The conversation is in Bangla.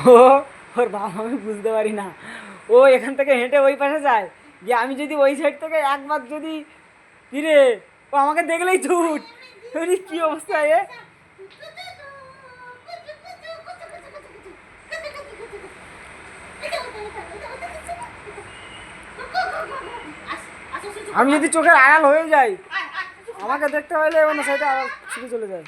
ও ওর বাবা আমি বুঝতে পারি না। ও এখান থেকে হেঁটে ওই পাশে যায়, যে আমি যদি ওই সাইড থেকে একবার যদি ফিরে, ও আমাকে দেখলেই ছুট। কি অবস্থা এ! আমি যদি চোখের আড়াল হয়ে যাই, আমাকে দেখতে পাইলে অন্য সাইডে আবার ছুটে চলে যায়।